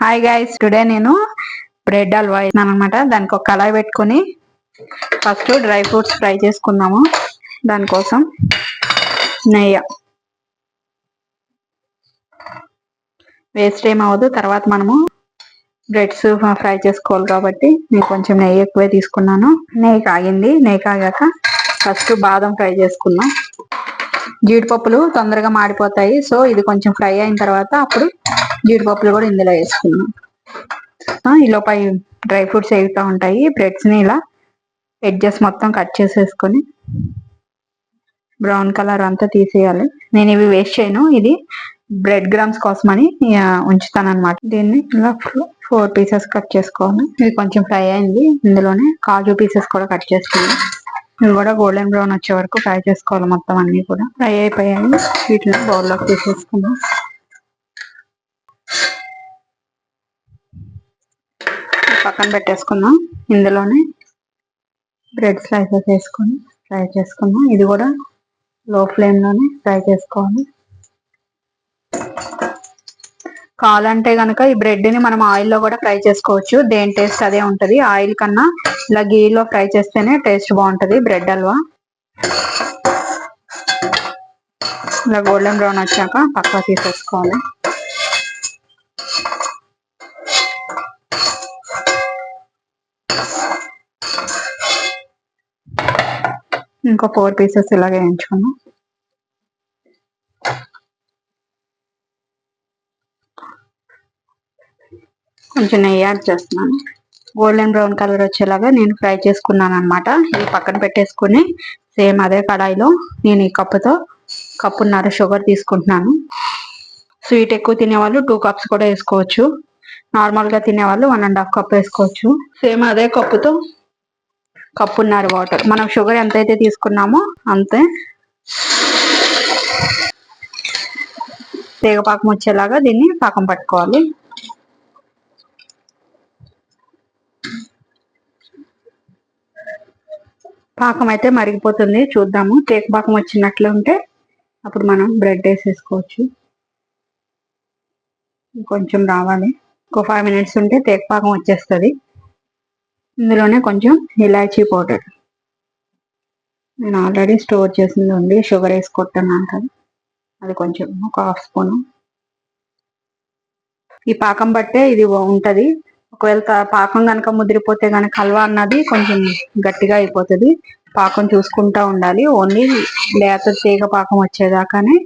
Hi guys, today నేను bread halwa వేసాను అనమాట. దానికి ఒక కళాయి పెట్టుకొని ఫస్ట్ డ్రై ఫ్రూట్స్ ఫ్రై చేసుకుందాము. దానికోసం నెయ్యి వేస్ట్ ఏం అవ్వదు. తర్వాత మనము బ్రెడ్స్ ఫ్రై చేసుకోవాలి కాబట్టి నేను కొంచెం నెయ్యి ఎక్కువే తీసుకున్నాను. నెయ్యి కాగింది. నెయ్యి కాగాక ఫస్ట్ బాదం ఫ్రై చేసుకుందాం. జీడిపప్పులు తొందరగా మాడిపోతాయి, సో ఇది కొంచెం ఫ్రై అయిన తర్వాత అప్పుడు జీడిపప్పులు కూడా ఇందులో వేసుకున్నాం. ఈలోప డ్రై ఫ్రూట్స్ వేగుతూ ఉంటాయి. బ్రెడ్స్ ని ఇలా ఎడ్జెస్ మొత్తం కట్ చేసేసుకొని బ్రౌన్ కలర్ అంతా తీసేయాలి. నేను ఇవి వేస్ట్ చేయను, ఇది బ్రెడ్ గ్రామ్స్ కోసమని ఉంచుతాను అనమాట. దీన్ని ఇలా 4 పీసెస్ కట్ చేసుకోవాలి. ఇది కొంచెం ఫ్రై అయింది. ఇందులోనే కాజు పీసెస్ కూడా కట్ చేసుకుందాం. ఇవి కూడా గోల్డెన్ బ్రౌన్ వచ్చే వరకు ఫ్రై చేసుకోవాలి. మొత్తం అన్ని కూడా ఫ్రై అయిపోయాయి. వీటిని బౌల్లోకి తీసేసుకుందాం. పక్కన పెట్టేసుకుందాం. ఇందులోనే బ్రెడ్ స్లైసెస్ వేసుకొని ఫ్రై చేసుకుందాం. ఇది కూడా లో ఫ్లేమ్ లోనే ఫ్రై చేసుకోవాలి. కావాలంటే గనక ఈ బ్రెడ్ ని మనం ఆయిల్ లో కూడా ఫ్రై చేసుకోవచ్చు. దేని టేస్ట్ అదే ఉంటది. ఆయిల్ కన్నా ఇలా గీలో ఫ్రై చేస్తేనే టేస్ట్ బాగుంటది బ్రెడ్ హల్వా. ఇలా గోల్డెన్ బ్రౌన్ వచ్చాక పక్కా తీసేసుకోవాలి. ఇంకో 4 పీసెస్ ఇలాగే వేయించుకున్నాం. కొంచెం నెయ్యి యాడ్ చేస్తున్నాను. గోల్డెన్ బ్రౌన్ కలర్ వచ్చేలాగా నేను ఫ్రై చేసుకున్నాను అనమాట. ఇది పక్కన పెట్టేసుకుని సేమ్ అదే కడాయిలో నేను ఈ కప్పున్నర షుగర్ తీసుకుంటున్నాను. స్వీట్ ఎక్కువ తినేవాళ్ళు 2 కప్స్ కూడా వేసుకోవచ్చు. నార్మల్ గా తినేవాళ్ళు 1.5 కప్ వేసుకోవచ్చు. సేమ్ అదే కప్పుతో కప్పున్నర వాటర్. మనం షుగర్ ఎంతైతే తీసుకున్నామో అంతే తీగ పాకం వచ్చేలాగా దీన్ని పాకం పట్టుకోవాలి. పాకం అయితే మరిగిపోతుంది, చూద్దాము. తీగ పాకం వచ్చినట్లు ఉంటే అప్పుడు మనం బ్రెడ్ వేసేసుకోవచ్చు. కొంచెం రావాలి. ఇంకో 5 మినిట్స్ ఉంటే తీగ పాకం వచ్చేస్తుంది. ఇందులోనే కొంచెం ఇలాచీ పౌడర్, నేను ఆల్రెడీ స్టోర్ చేసింది ఉంది, షుగర్ వేసుకుంటున్నాను కదా, అది కొంచెం ఒక 1/2 స్పూన్. ఈ పాకం బట్టే ఇది ఉంటది. ఒకవేళ పాకం కనుక ముదిరిపోతే కనుక హల్వా అన్నది కొంచెం గట్టిగా అయిపోతుంది. పాకం చూసుకుంటా ఉండాలి. ఓన్లీ లేత తీగ పాకం వచ్చేదాకానే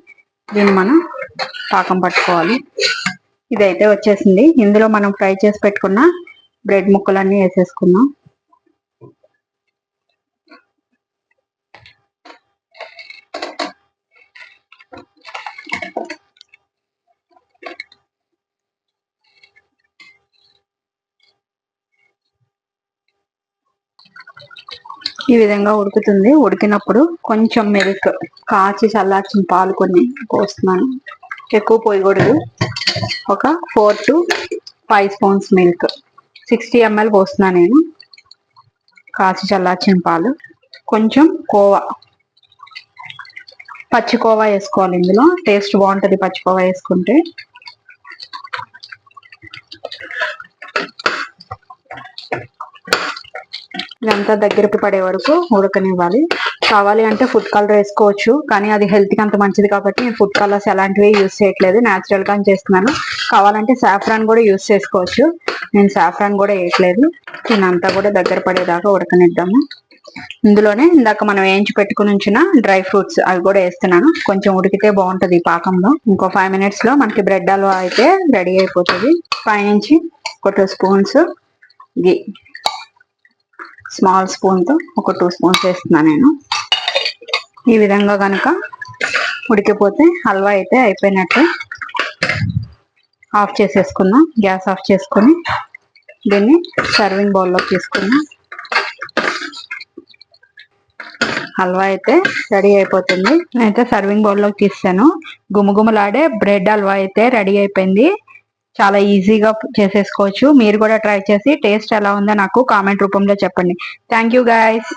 దీన్ని మనం పాకం పట్టుకోవాలి. ఇదైతే వచ్చేసింది. ఇందులో మనం ఫ్రై చేసి పెట్టుకున్న బ్రెడ్ ముక్కలన్నీ వేసేసుకుందాం. ఈ విధంగా ఉడుకుతుంది. ఉడికినప్పుడు కొంచెం మిల్క్, కాచి చల్లార్చిన పాలు కొన్ని పోస్తున్నాను. ఎక్కువ పోయకూడదు. ఒక 4 to 5 స్పూన్స్ మిల్క్, 60 ml పోస్తున్నాను నేను. కాచి చల్లార్చిన పాలు, కొంచెం కోవా, పచ్చి కోవా వేసుకోవాలి. ఇందులో టేస్ట్ బాగుంటుంది పచ్చి కోవా వేసుకుంటే. ఇదంతా దగ్గరికి పడే వరకు ఉడకనివ్వాలి. కావాలి అంటే ఫుడ్ కలర్ వేసుకోవచ్చు, కానీ అది హెల్త్ కి అంత మంచిది కాబట్టి నేను ఫుడ్ కలర్స్ ఎలాంటివి యూజ్ చేయట్లేదు, న్యాచురల్ గా చేస్తున్నాను. కావాలంటే సాఫ్రాన్ కూడా యూజ్ చేసుకోవచ్చు, నేను సాఫ్రాన్ కూడా వేయట్లేదు. దీనంతా కూడా దగ్గర పడేదాకా ఉడకనిద్దాము. ఇందులోనే ఇందాక మనం వేయించి పెట్టుకుని ఉంచిన డ్రై ఫ్రూట్స్ అవి కూడా వేస్తున్నాను. కొంచెం ఉడికితే బాగుంటది ఈ పాకంలో. ఇంకో 5 మినిట్స్ లో మనకి బ్రెడ్ హల్వా అయితే రెడీ అయిపోతుంది. పైనుంచి ఒక 2 స్పూన్స్ గీ, స్మాల్ స్పూన్ తో ఒక 2 స్పూన్స్ వేస్తున్నా నేను. ఈ విధంగా కనుక ఉడికిపోతే హల్వా అయితే అయిపోయినట్టు. ఆఫ్ చేసేసుకుందాం. గ్యాస్ ఆఫ్ చేసుకొని దీన్ని సర్వింగ్ బౌల్లోకి తీసుకుందాం. హల్వా అయితే రెడీ అయిపోతుంది. నేనైతే సర్వింగ్ బౌల్లోకి తీసాను. గుమగుమలాడే బ్రెడ్ హల్వా అయితే రెడీ అయిపోయింది. చాలా ఈజీగా చేసేసుకోవచ్చు. మీరు కూడా ట్రై చేసి టేస్ట్ ఎలా ఉందో నాకు కామెంట్ రూపంలో చెప్పండి. Thank you guys.